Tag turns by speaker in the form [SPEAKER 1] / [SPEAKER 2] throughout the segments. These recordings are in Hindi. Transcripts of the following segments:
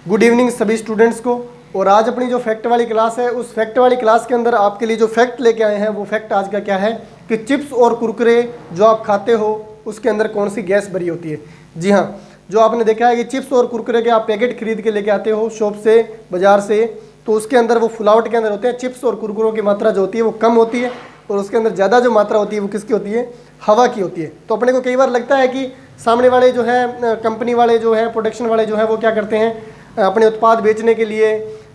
[SPEAKER 1] गुड इवनिंग सभी स्टूडेंट्स को। और आज अपनी जो फैक्ट वाली क्लास है, उस फैक्ट वाली क्लास के अंदर आपके लिए जो फैक्ट लेके आए हैं वो फैक्ट आज का क्या है कि चिप्स और कुरकुरे जो आप खाते हो उसके अंदर कौन सी गैस भरी होती है। जी हाँ, जो आपने देखा है कि चिप्स और कुरकुरे के आप पैकेट खरीद के लेके आते हो शॉप से, बाजार से, तो उसके अंदर वो फुलावट के अंदर होते हैं। चिप्स और कुरकुरों की मात्रा जो होती है वो कम होती है और उसके अंदर ज़्यादा जो मात्रा होती है वो किसकी होती है, हवा की होती है। तो अपने को कई बार लगता है कि सामने वाले जो है कंपनी वाले जो है प्रोडक्शन वाले जो है वो क्या करते हैं अपने उत्पाद बेचने के लिए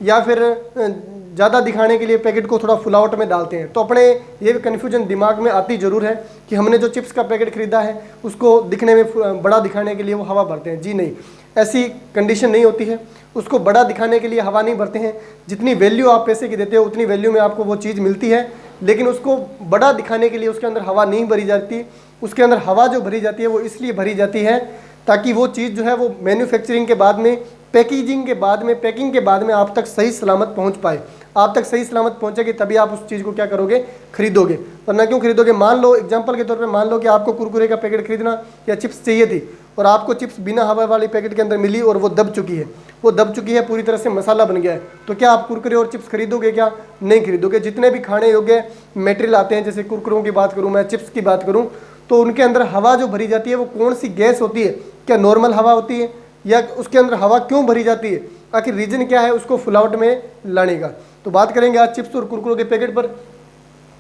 [SPEAKER 1] या फिर ज़्यादा दिखाने के लिए पैकेट को थोड़ा फुलावट में डालते हैं। तो अपने ये भी कन्फ्यूजन दिमाग में आती ज़रूर है कि हमने जो चिप्स का पैकेट खरीदा है उसको दिखने में बड़ा दिखाने के लिए वो हवा भरते हैं। जी नहीं, ऐसी कंडीशन नहीं होती है। उसको बड़ा दिखाने के लिए हवा नहीं भरते हैं। जितनी वैल्यू आप पैसे की देते हो उतनी वैल्यू में आपको वो चीज़ मिलती है, लेकिन उसको बड़ा दिखाने के लिए उसके अंदर हवा नहीं भरी जाती। उसके अंदर हवा जो भरी जाती है वो इसलिए भरी जाती है ताकि वो चीज़ जो है वो मैन्युफैक्चरिंग के बाद में, पैकेजिंग के बाद में, पैकिंग के बाद में आप तक सही सलामत पहुंच पाए। आप तक सही सलामत पहुंचेगी तभी आप उस चीज़ को क्या करोगे, खरीदोगे। वरना क्यों खरीदोगे। मान लो एग्जांपल के तौर पे मान लो कि आपको कुरकुरे का पैकेट खरीदना या चिप्स चाहिए थी और आपको चिप्स बिना हवा वाली पैकेट के अंदर मिली और वो दब चुकी है, वो दब चुकी है, पूरी तरह से मसाला बन गया है, तो क्या आप कुरकुरे और चिप्स खरीदोगे? क्या नहीं खरीदोगे। जितने भी खाने योग्य मटेरियल आते हैं, जैसे कुरकुरों की बात करूँ मैं, चिप्स की बात करूँ, तो उनके अंदर हवा जो भरी जाती है वो कौन सी गैस होती है? क्या नॉर्मल हवा होती है या उसके अंदर हवा क्यों भरी जाती है? आखिर रीजन क्या है उसको फुलावट में लाने का। तो बात करेंगे आज चिप्स और कुरकुरों के पैकेट पर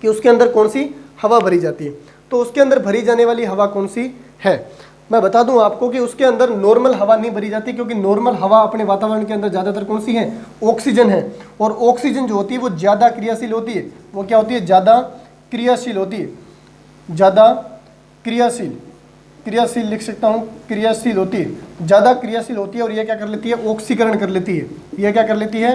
[SPEAKER 1] कि उसके अंदर कौन सी हवा भरी जाती है। तो उसके अंदर भरी जाने वाली हवा कौन सी है, मैं बता दूं आपको कि उसके अंदर नॉर्मल हवा नहीं भरी जाती, क्योंकि नॉर्मल हवा अपने वातावरण के अंदर ज़्यादातर कौन सी है, ऑक्सीजन है। और ऑक्सीजन जो होती है वो ज़्यादा क्रियाशील होती है। वो क्या होती है, ज़्यादा क्रियाशील होती है। ज़्यादा क्रियाशील, क्रियाशील लिख सकता हूँ, क्रियाशील होती है, ज़्यादा क्रियाशील होती है। और ये क्या कर लेती है, ऑक्सीकरण कर लेती है। ये क्या कर लेती है,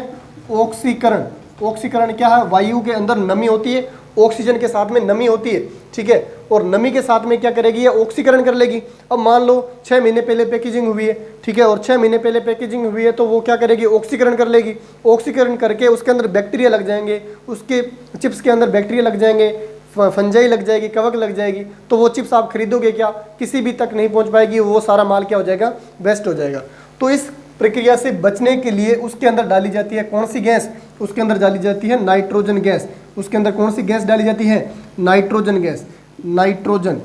[SPEAKER 1] ऑक्सीकरण। ऑक्सीकरण क्या है, वायु के अंदर नमी होती है, ऑक्सीजन के साथ में नमी होती है, ठीक है। और नमी के साथ में क्या करेगी, ये ऑक्सीकरण कर लेगी। अब मान लो 6 महीने पहले पैकेजिंग हुई है, ठीक है, और 6 महीने पहले पैकेजिंग हुई है तो वो क्या करेगी, ऑक्सीकरण कर लेगी। ऑक्सीकरण करके उसके अंदर बैक्टीरिया लग जाएंगे, उसके चिप्स के अंदर बैक्टीरिया लग जाएंगे, फंजाई लग जाएगी, कवक लग जाएगी, तो वो चिप्स आप खरीदोगे क्या, किसी भी तक नहीं पहुंच पाएगी, वो सारा माल क्या हो जाएगा, वेस्ट हो जाएगा। तो इस प्रक्रिया से बचने के लिए उसके अंदर डाली जाती है कौन सी गैस, उसके अंदर डाली जाती है नाइट्रोजन गैस। उसके अंदर कौन सी गैस डाली जाती है, नाइट्रोजन गैस, नाइट्रोजन,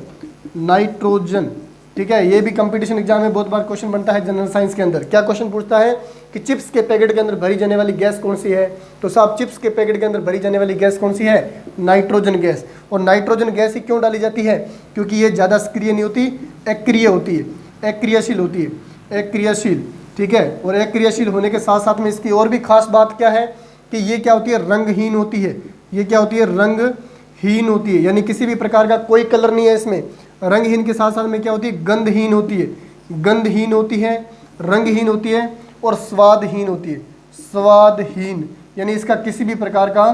[SPEAKER 1] नाइट्रोजन, ठीक है। ये भी कंपटीशन एग्जाम में बहुत बार क्वेश्चन बनता है जनरल साइंस के अंदर। क्या क्वेश्चन पूछता है कि चिप्स के पैकेट के अंदर भरी जाने वाली गैस कौन सी है, तो साहब चिप्स के पैकेट के अंदर भरी जाने वाली गैस कौन सी है, नाइट्रोजन गैस। और नाइट्रोजन गैस ही क्यों डाली जाती है, क्योंकि ये ज़्यादा सक्रिय नहीं होती, अक्रिय होती है, अक्रियाशील होती है, अक्रियाशील, ठीक है। और अक्रियाशील होने के साथ साथ में इसकी और भी खास बात क्या है कि ये क्या होती है, रंगहीन होती है। ये क्या होती है, रंगहीन होती है, यानी किसी भी प्रकार का कोई कलर नहीं है इसमें। रंगहीन के साथ साथ में क्या होती है, गंधहीन होती है, गंधहीन होती है, रंगहीन होती है और स्वादहीन होती है, स्वादहीन, यानी इसका किसी भी प्रकार का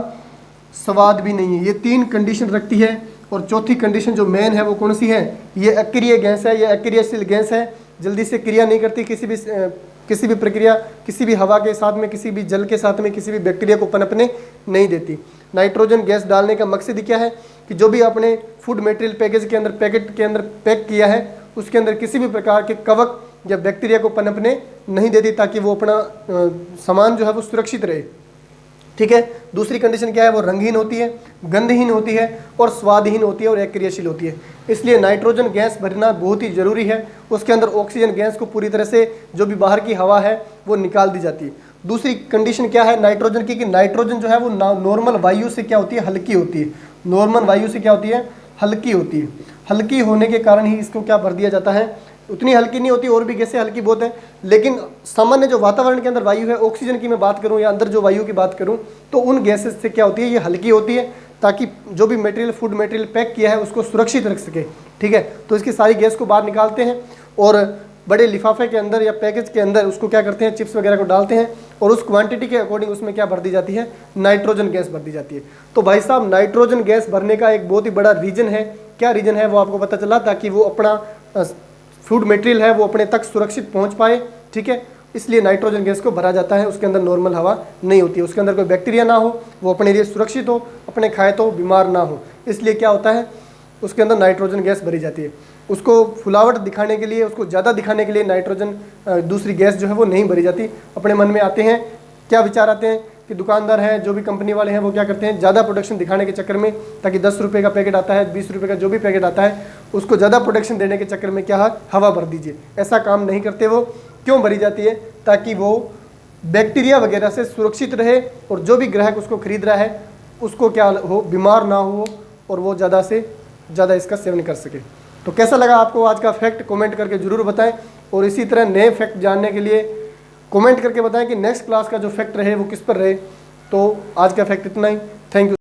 [SPEAKER 1] स्वाद भी नहीं है। ये 3 कंडीशन रखती है। और चौथी कंडीशन जो मेन है वो कौन सी है, ये अक्रिय गैस है, ये अक्रियाशील गैस है, जल्दी से क्रिया नहीं करती, किसी भी प्रक्रिया, किसी भी हवा के साथ में, किसी भी जल के साथ में, किसी भी बैक्टीरिया को पनपने नहीं देती। नाइट्रोजन गैस डालने का मकसद क्या है कि जो भी आपने फूड मटेरियल पैकेज के अंदर, पैकेट के अंदर पैक किया है उसके अंदर किसी भी प्रकार के कवक या बैक्टीरिया को पनपने नहीं देती, ताकि वो अपना सामान जो है वो सुरक्षित रहे, ठीक है। दूसरी कंडीशन क्या है, वो रंगहीन होती है, गंधहीन होती है और स्वादहीन होती है और अक्रियाशील होती है। इसलिए नाइट्रोजन गैस भरना बहुत ही ज़रूरी है। उसके अंदर ऑक्सीजन गैस को पूरी तरह से जो भी बाहर की हवा है वो निकाल दी जाती है। दूसरी कंडीशन क्या है नाइट्रोजन की, कि नाइट्रोजन जो है वो नॉर्मल वायु से क्या होती है, हल्की होती है। नॉर्मल वायु से क्या होती है, हल्की होती है। हल्की होने के कारण ही इसको क्या भर दिया जाता है, उतनी हल्की नहीं होती, और भी गैसें हल्की बहुत है, लेकिन सामान्य जो वातावरण के अंदर वायु है, ऑक्सीजन की मैं बात करूं या अंदर जो वायु की बात करूं, तो उन गैसेस से क्या होती है, ये हल्की होती है, ताकि जो भी मटेरियल, फूड मटेरियल पैक किया है उसको सुरक्षित रख सके, ठीक है। तो इसकी सारी गैस को बाहर निकालते हैं और बड़े लिफाफे के अंदर या पैकेज के अंदर उसको क्या करते हैं, चिप्स वगैरह को डालते हैं और उस क्वांटिटी के अकॉर्डिंग उसमें क्या भर दी जाती है, नाइट्रोजन गैस भर दी जाती है। तो भाई साहब नाइट्रोजन गैस भरने का एक बहुत ही बड़ा रीजन है। क्या रीजन है वो आपको पता चला, ताकि वो अपना फूड मटेरियल है वो अपने तक सुरक्षित पहुंच पाए, ठीक है। इसलिए नाइट्रोजन गैस को भरा जाता है। उसके अंदर नॉर्मल हवा नहीं होती है, उसके अंदर कोई बैक्टीरिया ना हो, वो अपने लिए सुरक्षित हो, अपने खाए तो बीमार ना हो, इसलिए क्या होता है उसके अंदर नाइट्रोजन गैस भरी जाती है। उसको फुलावट दिखाने के लिए, उसको ज़्यादा दिखाने के लिए नाइट्रोजन दूसरी गैस जो है वो नहीं भरी जाती। अपने मन में आते हैं, क्या विचार आते हैं कि दुकानदार हैं, जो भी कंपनी वाले हैं, वो क्या करते हैं, ज़्यादा प्रोडक्शन दिखाने के चक्कर में, ताकि 10 रुपये का पैकेट आता है, 20 रुपये का जो भी पैकेट आता है, उसको ज़्यादा प्रोडक्शन देने के चक्कर में क्या है, हवा भर दीजिए। ऐसा काम नहीं करते। वो क्यों भरी जाती है? ताकि वो बैक्टीरिया वगैरह से सुरक्षित रहे और जो भी ग्राहक उसको खरीद रहा है उसको क्या हो, बीमार ना हो और वो ज़्यादा से ज़्यादा इसका सेवन कर सके। तो कैसा लगा आपको आज का फैक्ट, कमेंट करके ज़रूर बताएं। और इसी तरह नए फैक्ट जानने के लिए कमेंट करके बताएं कि नेक्स्ट क्लास का जो फैक्ट रहे वो किस पर रहे। तो आज का फैक्ट इतना ही। Thank you.